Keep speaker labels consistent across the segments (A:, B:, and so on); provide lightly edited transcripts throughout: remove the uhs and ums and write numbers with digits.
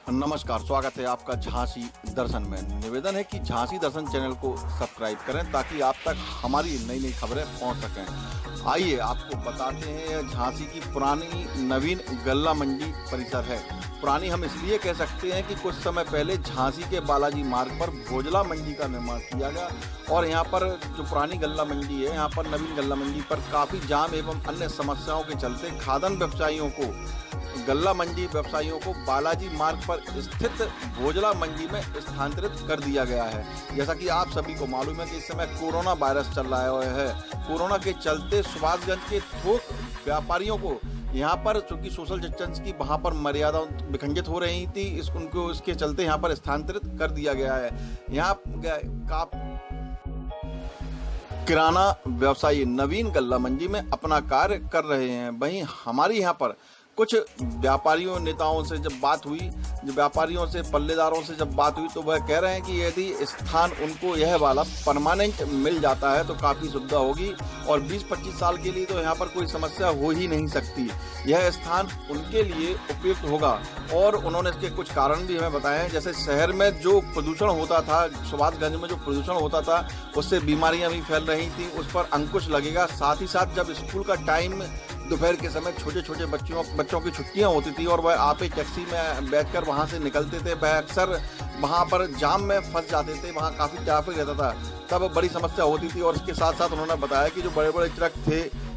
A: नमस्कार, स्वागत है आपका झांसी दर्शन में। निवेदन है कि झांसी दर्शन चैनल को सब्सक्राइब करें ताकि आप तक हमारी नई नई खबरें पहुंच सकें। आइए आपको बताते हैं, यह झांसी की पुरानी नवीन गल्ला मंडी परिसर है। पुरानी हम इसलिए कह सकते हैं कि कुछ समय पहले झांसी के बालाजी मार्ग पर भोजला मंडी का निर्माण किया गया और यहाँ पर जो पुरानी गल्ला मंडी है, यहाँ पर नवीन गल्ला मंडी पर काफ़ी जाम एवं अन्य समस्याओं के चलते खाद्यान्न व्यवसायियों को गल्ला मंडी व्यवसायियों को बालाजी मार्ग पर स्थित भोजला मंडी में स्थानांतरित कर दिया गया है। जैसा कि आप सभी को मालूम है कि इस समय कोरोना वायरस चल रहा है। कोरोना के चलते सुभाषगंज के थोक व्यापारियों को यहाँ पर चूंकि सोशल डिस्टेंस की वहाँ पर मर्यादा विखंडित हो रही थी, उनको इसके चलते यहाँ पर स्थानांतरित कर दिया गया है। यहाँ किराना व्यवसायी नवीन गल्ला मंडी में अपना कार्य कर रहे हैं। वहीं हमारी यहाँ पर कुछ व्यापारियों नेताओं से जब बात हुई, व्यापारियों से पल्लेदारों से जब बात हुई, तो वह कह रहे हैं कि यदि स्थान उनको यह वाला परमानेंट मिल जाता है तो काफ़ी सुविधा होगी और 20-25 साल के लिए तो यहाँ पर कोई समस्या हो ही नहीं सकती। यह स्थान उनके लिए उपयुक्त होगा और उन्होंने इसके कुछ कारण भी हमें बताए हैं। जैसे शहर में जो प्रदूषण होता था, सुभाषगंज में जो प्रदूषण होता था, उससे बीमारियां भी फैल रही थी, उस पर अंकुश लगेगा। साथ ही साथ जब स्कूल का टाइम दोपहर के समय छोटे छोटे बच्चों की छुट्टियां होती थी और वह आपे टैक्सी में बैठकर वहां से निकलते थे, वह अक्सर वहां पर जाम में फंस जाते थे, वहां काफ़ी ट्रैफिक रहता था, तब बड़ी समस्या होती थी। और इसके साथ साथ उन्होंने बताया कि जो बड़े बड़े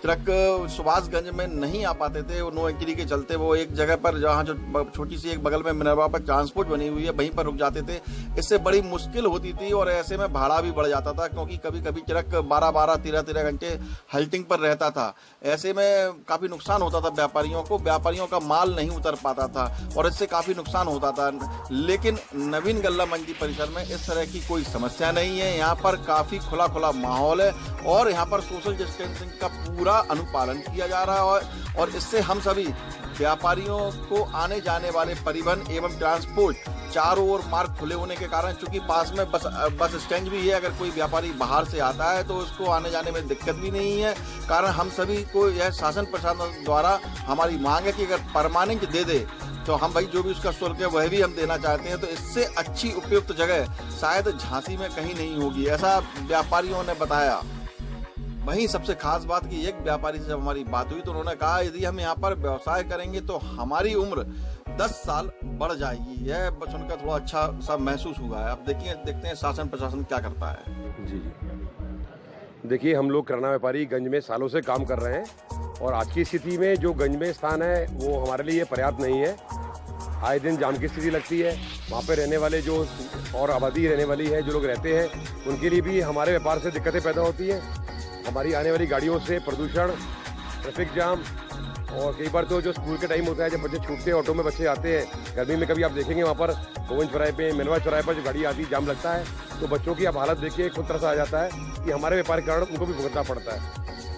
A: ट्रक सुभाषगंज में नहीं आ पाते थे, नो एंट्री के चलते वो एक जगह पर, जहाँ जो छोटी सी एक बगल में मिनरवा पर ट्रांसपोर्ट बनी हुई है, वहीं पर रुक जाते थे। इससे बड़ी मुश्किल होती थी और ऐसे में भाड़ा भी बढ़ जाता था, क्योंकि कभी कभी ट्रक 12-12, 13-13 घंटे हल्टिंग पर रहता था। ऐसे में काफ़ी नुकसान होता था व्यापारियों का माल नहीं उतर पाता था और इससे काफ़ी नुकसान होता था। लेकिन नवीन गल्ला मंडी परिसर में इस तरह की कोई समस्या नहीं है। यहाँ पर काफ़ी खुला माहौल है और यहाँ पर सोशल डिस्टेंसिंग का पूरा अनुपालन किया जा रहा है और इससे हम सभी व्यापारियों को आने जाने वाले परिवहन एवं ट्रांसपोर्ट चारों ओर मार्ग खुले होने के कारण, चूंकि पास में बस स्टैंड भी है, अगर कोई व्यापारी बाहर से आता है तो उसको आने जाने में दिक्कत भी नहीं है। कारण हम सभी को यह शासन प्रशासन द्वारा हमारी मांग है कि अगर परमानेंट दे दे तो हम भाई जो भी उसका शुल्क है वह भी हम देना चाहते हैं। तो इससे अच्छी उपयुक्त जगह शायद झांसी में कहीं नहीं होगी, ऐसा व्यापारियों ने बताया। वहीं सबसे खास बात कि एक व्यापारी से जब हमारी बात हुई तो उन्होंने कहा, यदि हम यहाँ पर व्यवसाय करेंगे तो हमारी उम्र 10 साल बढ़ जाएगी। यह सुनकर थोड़ा अच्छा सा महसूस हुआ है। अब देखते हैं शासन प्रशासन क्या करता है।
B: जी देखिए, हम लोग किराना व्यापारी गंज में सालों से काम कर रहे हैं और आज की स्थिति में जो गंज में स्थान है वो हमारे लिए पर्याप्त नहीं है। आए दिन जाम की स्थिति लगती है, वहाँ पे रहने वाले जो और आबादी रहने वाली है, जो लोग रहते हैं, उनके लिए भी हमारे व्यापार से दिक्कतें पैदा होती है। हमारी आने वाली गाड़ियों से प्रदूषण, ट्रैफिक जाम और कई बार तो जो स्कूल के टाइम होता है, जब बच्चे छूटते हैं, ऑटो में बच्चे आते हैं, गर्मी में कभी आप देखेंगे वहाँ पर गोविंद चौराहे पे, मिनरवा चौराहे पर जो गाड़ी आती है, जाम लगता है, तो बच्चों की अब हालत देखिए खुद तरह से आ जाता है कि हमारे व्यापार के कारण उनको भी भुगतना पड़ता है।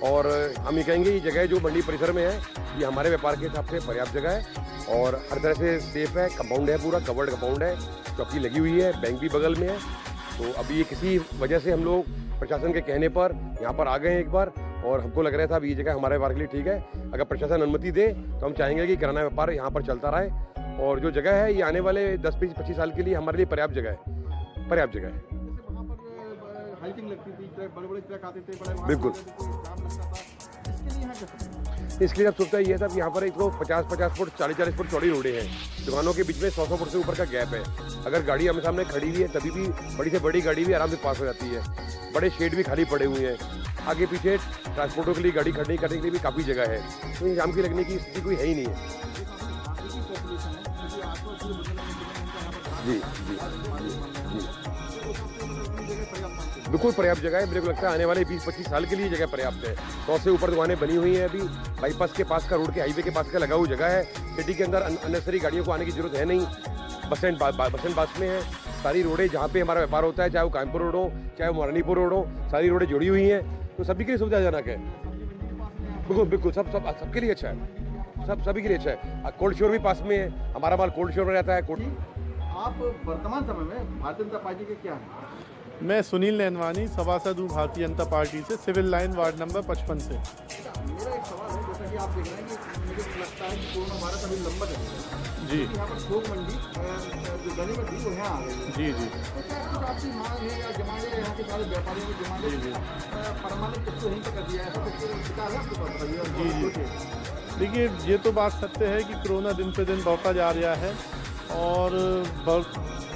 B: और हम ये कहेंगे ये जगह जो मंडी परिसर में है, ये हमारे व्यापार के हिसाब से पर्याप्त जगह है और हर तरह से सेफ है। कंपाउंड है, पूरा कवर्ड कंपाउंड है, चौकी लगी हुई है, बैंक भी बगल में है। तो अभी ये किसी वजह से हम लोग प्रशासन के कहने पर यहाँ पर आ गए हैं एक बार और हमको लग रहा था अब ये जगह हमारे व्यापार के लिए ठीक है। अगर प्रशासन अनुमति दे तो हम चाहेंगे कि किराना व्यापार यहाँ पर चलता रहे और जो जगह है ये आने वाले 10-25 साल के लिए हमारे लिए पर्याप्त जगह है, पर्याप्त जगह है। बिल्कुल, इसके लिए अब सोचता ये था कि यहाँ पर एक तो 50-50 फुट 40-40 फुट चौड़ी रोडें हैं, दुकानों के बीच में 100 फुट से ऊपर का गैप है। अगर गाड़ी हमें सामने खड़ी हुई है तभी भी बड़ी से बड़ी गाड़ी भी आराम से पास हो जाती है। बड़े शेड भी खाली पड़े हुए हैं, आगे पीछे ट्रांसपोर्टों के लिए गाड़ी खड़ी करने के लिए भी काफ़ी जगह है, तो जाम की लगने की स्थिति कोई है ही नहीं है। जी बिल्कुल पर्याप्त जगह है। मेरे को लगता है आने वाले 20-25 साल के लिए जगह पर्याप्त है। 100 से ऊपर दुकानें बनी हुई हैं, अभी बाईपास के पास का, रोड के हाईवे के पास का लगा हुआ जगह है। सिटी के अंदर अननेसेसरी गाड़ियों को आने की जरूरत है नहीं। बस एंड पास में है, सारी रोडें जहाँ पे हमारा व्यापार होता है, चाहे वो कानपुर रोड हो, चाहे वो मोरानीपुर रोड हो, सारी रोडें जुड़ी हुई हैं, तो सभी के लिए सुविधाजनक है। बिल्कुल सबके लिए अच्छा है, सभी के लिए अच्छा है। कोल्ड स्टोर भी पास में है, हमारा माल कोल्ड स्टोर में रहता है।
A: आप वर्तमान समय में भारतीय जनता पार्टी के क्या है?
C: मैं सुनील नैनवानी, सभासद हूँ भारतीय जनता पार्टी से, सिविल लाइन वार्ड नंबर 55 से।
A: मेरा एक सवाल है, जैसा कि आप देख रहे हैं कि मुझे लगता है कि कोरोना वायरस अभी लंबा चलेगा
C: जी
A: यहाँ पर थोक मंडी जो गनीमत थी वो यहाँ आ गई है।
C: जी जी
A: तो क्या कुछ आपकी मांग है या डिमांड है यहाँ के सारे व्यापारियों की डिमांड है परमानेंट किसको यहीं तक कर दिया है, ऐसा कुछ विचार है आपके पास?
C: जी। देखिए, ये तो बात सत्य है कि कोरोना दिन पे दिन बढ़ता जा रहा है और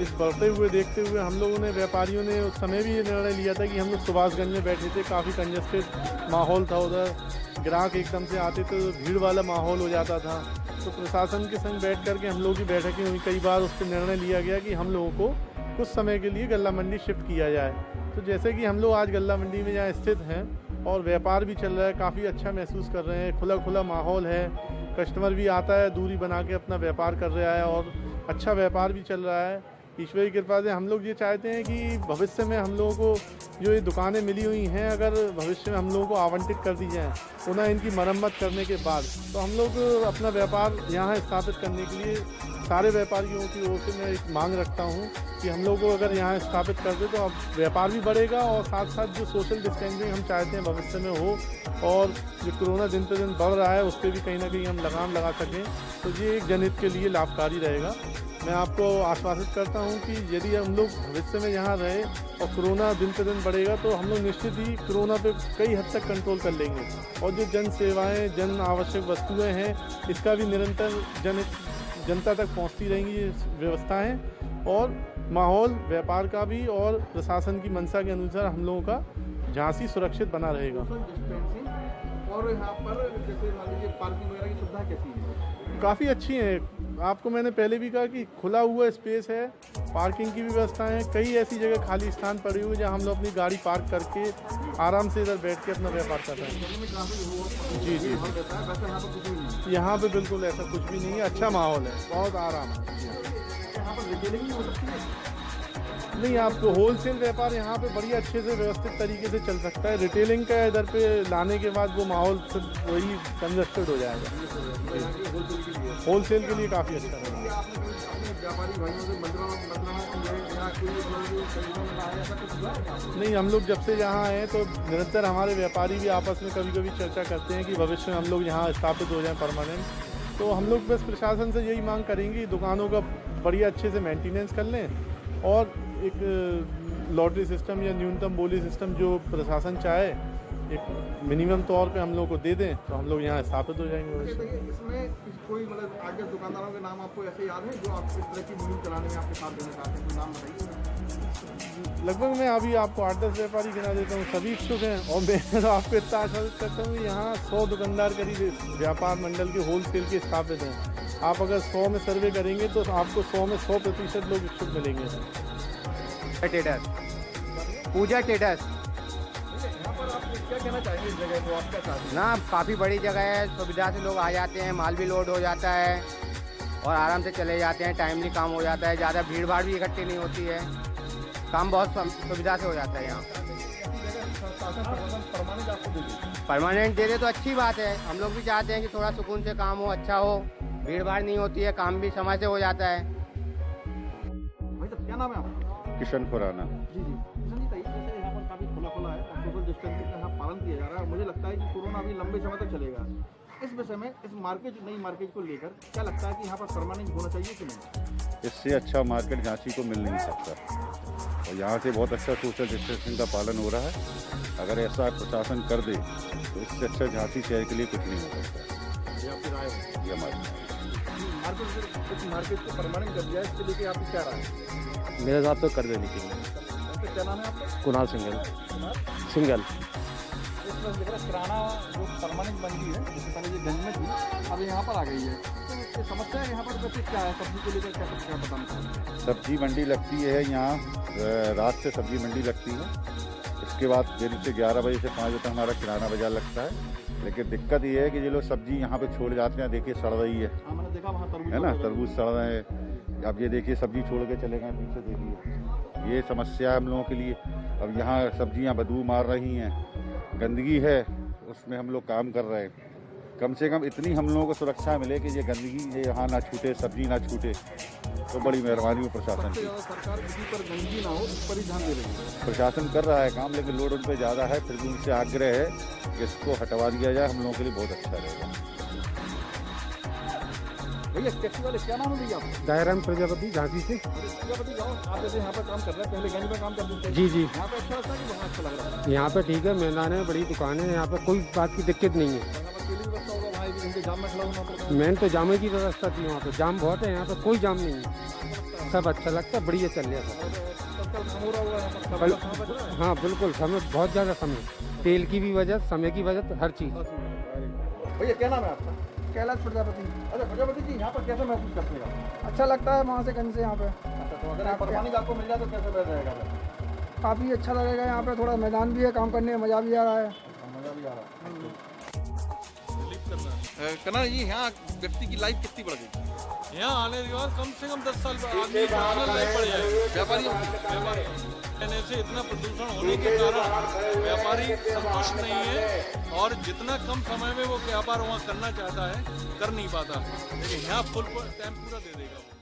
C: इस बढ़ते हुए देखते हुए हम लोगों ने, व्यापारियों ने उस समय भी ये निर्णय लिया था कि हम लोग सुभाषगंज में बैठे थे, काफ़ी कंजस्टेड माहौल था उधर, ग्राहक एकदम से आते तो भीड़ वाला माहौल हो जाता था। तो प्रशासन के संग बैठ करके हम लोग की बैठकें हुई, कई बार उस पर निर्णय लिया गया कि हम लोगों को कुछ समय के लिए गल्ला मंडी शिफ्ट किया जाए। तो जैसे कि हम लोग आज गल्ला मंडी में यहाँ स्थित हैं और व्यापार भी चल रहा है, काफ़ी अच्छा महसूस कर रहे हैं, खुला खुला माहौल है, कस्टमर भी आता है, दूरी बना के अपना व्यापार कर रहा है और अच्छा व्यापार भी चल रहा है। ईश्वर की कृपा से हम लोग ये चाहते हैं कि भविष्य में हम लोगों को जो ये दुकानें मिली हुई हैं, अगर भविष्य में हम लोगों को आवंटित कर दी जाएँ पुनः इनकी मरम्मत करने के बाद, तो हम लोग अपना व्यापार यहाँ स्थापित करने के लिए सारे व्यापारियों की ओर से मैं एक मांग रखता हूँ कि हम लोग को अगर यहाँ स्थापित कर दे तो अब व्यापार भी बढ़ेगा और साथ साथ जो सोशल डिस्टेंसिंग हम चाहते हैं भविष्य में हो और जो कोरोना दिन पे दिन बढ़ रहा है उस पर भी कहीं ना कहीं हम लगाम लगा सकें, तो ये एक जनहित के लिए लाभकारी रहेगा। मैं आपको आश्वासित करता हूं कि यदि हम लोग भविष्य में यहाँ रहे और कोरोना दिन पे दिन बढ़ेगा तो हम लोग निश्चित ही कोरोना पे कई हद तक कंट्रोल कर लेंगे और जो जन सेवाएँ, जन आवश्यक वस्तुएं हैं, इसका भी निरंतर जनता तक पहुँचती रहेंगी ये व्यवस्थाएँ और माहौल व्यापार का भी और प्रशासन की मंशा के अनुसार हम लोगों का झांसी सुरक्षित बना रहेगा।
A: और यहाँ पर जैसे मान लीजिए पार्किंग वगैरह की सुविधा कैसी है?
C: काफ़ी अच्छी है। आपको मैंने पहले भी कहा कि खुला हुआ स्पेस है, पार्किंग की व्यवस्था है, कई ऐसी जगह खाली स्थान पड़ी हुई जहाँ हम लोग अपनी गाड़ी पार्क करके आराम से इधर बैठ के अपना व्यापार कर रहे हैं। जी जी, यहाँ पे बिल्कुल ऐसा कुछ भी नहीं है, अच्छा माहौल है, बहुत आराम है। नहीं, आपको होलसेल व्यापार यहाँ पे बड़ी अच्छे से व्यवस्थित तरीके से चल सकता है। रिटेलिंग का इधर पे लाने के बाद वो माहौल फिर वही कंजस्टेड हो जाएगा। होलसेल के लिए काफ़ी अच्छा रहेगा। नहीं, हम लोग जब से यहाँ आए तो निरंतर हमारे व्यापारी भी आपस में कभी कभी चर्चा करते हैं कि भविष्य में हम लोग यहाँ स्थापित हो जाएं परमानेंट। तो हम लोग बस प्रशासन से यही मांग करेंगे दुकानों का बढ़िया अच्छे से मेंटेनेंस कर लें और एक लॉटरी सिस्टम या न्यूनतम बोली सिस्टम जो प्रशासन चाहे एक मिनिमम तौर पे हम लोग को दे दें तो हम लोग यहाँ स्थापित हो जाएंगे।
A: इसमें कोई मतलब आगे दुकानदारों के नाम आपको ऐसे याद है जो आप इस तरह की मुहिम चलाने में आपके साथ देना चाहते हैं? कोई नाम बताइए।
C: लगभग मैं अभी आपको 8-10 व्यापारी गिना देता हूँ, सभी इच्छुक हैं और मैं तो आपको इतना आश्वासित करता हूँ यहाँ 100 दुकानदार करीब व्यापार मंडल के होलसेल के स्थापित हैं। आप अगर 100 में सर्वे करेंगे तो आपको 100 में 100% लोग इच्छुक मिलेंगे।
D: पूजा टेडर्स
A: यहाँ पर आप क्या कहना चाहेंगे इस जगह को? आप क्या चाहते हैं?
D: ना, काफ़ी बड़ी जगह है, सुविधा से लोग आ जाते हैं, माल भी लोड हो जाता है और आराम से चले जाते हैं, टाइमली काम हो जाता है, ज़्यादा भीड़ भाड़ भी इकट्ठी नहीं होती है, काम बहुत सुविधा से हो जाता है। यहाँ परमानेंट दे दे तो अच्छी बात है। हम लोग भी चाहते हैं कि थोड़ा सुकून से काम हो, अच्छा हो, भीड़ भाड़ नहीं होती है, काम भी समय से हो जाता है।
A: भाई साहब, क्या नाम है आपका?
E: किशन खुराना।
A: जी जी, किशन जी, जैसे यहाँ पर काफ़ी खुला है और सोशल डिस्टेंसिंग का यहाँ पालन किया जा रहा है, मुझे लगता है कि कोरोना अभी लंबे समय तक चलेगा। इस विषय में इस मार्केट, नई मार्केट को लेकर क्या लगता है कि यहाँ पर परमानेंट होना चाहिए कि नहीं?
E: इससे अच्छा मार्केट झांसी को मिल नहीं सकता और यहाँ से बहुत अच्छा सोशल डिस्टेंसिंग का पालन हो रहा है। अगर ऐसा प्रशासन कर दे तो इससे अच्छा झांसी शहर के लिए कुछ नहीं हो सकता।
A: ये आपकी राय है?
E: ये हमारी
A: मार्केट को परमानेंट कर दिया, इसके लेके आपकी क्या राय है?
F: मेरे हिसाब से कर देनी चाहिए।
A: आपका क्या नाम है आपका?
F: कुणाल सिंगल।
A: इसमें दिख रहा है किराना जो परमानेंट मंडी है, जिससे पहले ये गंज में थी, अब यहाँ पर आ गई है, तो ये समस्या है यहाँ पर वैसे क्या है? सब्जी को लेकर क्या बताना चाहिए?
E: सब्जी मंडी लगती है यहाँ, रात से सब्जी मंडी लगती है, इसके बाद दिन से 11 बजे से 5 बजे तक हमारा किराना बाजार लगता है। लेकिन दिक्कत ये है कि ये लोग सब्जी यहाँ पे छोड़ जाते हैं, देखिए सड़ रही है,
A: मैंने देखा वहाँ तरबूज
E: है ना, तरबूज सड़ रहे हैं। अब ये देखिए सब्जी छोड़ के चले गए, पीछे देखिए, ये समस्या है हम लोगों के लिए। अब यहाँ सब्जियाँ बदबू मार रही हैं, गंदगी है, उसमें हम लोग काम कर रहे हैं, कम से कम इतनी हम लोगों को सुरक्षा मिले कि ये गंदगी ये यहाँ ना छूटे, सब्जी ना छूटे, तो बड़ी मेहरबानी हो प्रशासन की।
A: सरकार किसी पर गंदगी ना हो उस पर ही ध्यान दे रही है।
E: प्रशासन कर रहा है काम, लेकिन लोड उन पर ज़्यादा है। फिर भी उनसे आग्रह है कि इसको हटवा दिया जाए, हम लोगों के लिए बहुत अच्छा रहेगा।
A: भैया टैक्सी वाले क्या नाम है भैया?
C: दायराम प्रजापति झांसी से।
A: प्रजापति गाँव, आप जैसे यहाँ पर काम कर रहे हैं, पहले गंज में काम करते थे।
C: जी जी,
A: यहाँ पे अच्छा लगता है कि वहाँ अच्छा लग रहा है?
C: यहाँ पे ठीक है, मैदान है, बड़ी दुकान है, यहाँ पे कोई बात की दिक्कत नहीं है।
A: यहाँ पर केली व्यवस्था होगा, वहाँ 1 घंटे जाम में खड़ा होना पड़ता है।
C: मेन तो जामे की व्यवस्था थी वहाँ पे, जाम बहुत है, यहाँ पे कोई जाम नहीं है, सब अच्छा लगता है, बढ़िया चल रहा है।
A: तत्काल काम हो रहा होगा यहाँ पर, समय बच रहा है।
C: हाँ बिल्कुल, समय बहुत ज़्यादा समय, तेल की भी वजह, समय की वजह, हर चीज़।
A: भैया क्या नाम है आपका?
G: कैलाश प्रजापति।
A: अच्छा प्रजापति जी, यहाँ पर कैसे महसूस करते हैं आप?
G: अच्छा लगता है वहाँ से गंज से यहाँ पे,
A: अच्छा, तो अगर परवानी आपको मिल जाए तो कैसे बैठ जाएगा?
G: काफ़ी अच्छा लगेगा। यहाँ पे थोड़ा मैदान भी है, काम करने में मज़ा भी आ रहा है।
A: मजा भी आ रहा है। कन्ना जी, यहाँ व्यक्ति की लाइफ कितनी बढ़ गई?
H: यहाँ आने के बाद कम से कम 10 साल आदमी लाइफ बढ़ जाएगी।
A: व्यापारी
H: कहने से इतना प्रदूषण होने के कारण व्यापारी संतुष्ट नहीं है और जितना कम समय में वो व्यापार वहाँ करना चाहता है कर नहीं पाता, लेकिन यहाँ फुल टाइम पूरा दे देगा वो।